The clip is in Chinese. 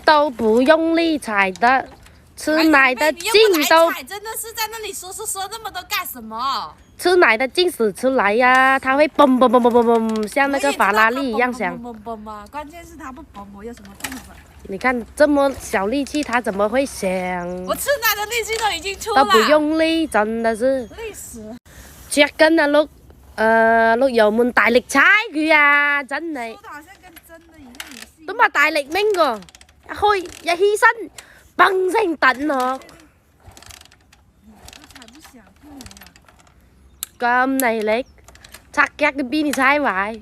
都不用力踩的，吃奶的劲都。真的是在那里说那么多干什么？吃奶的劲使出来呀，它会嘣嘣嘣嘣嘣嘣，像那个法拉利一样响。嘣嘣嘛，关键是它不嘣，我有什么办法？你看这么小力气，它怎么会响？我吃奶的力气都已经出了。都不用力，真的是。累死。隻根啊碌油門大力踩佢啊，真係。說得好像跟真的一樣遊戲。都嘛大力掹個，一起身，嘣聲頓落。踩不響，聽沒有？咁嚟力，拆腳嘅邊你踩壞。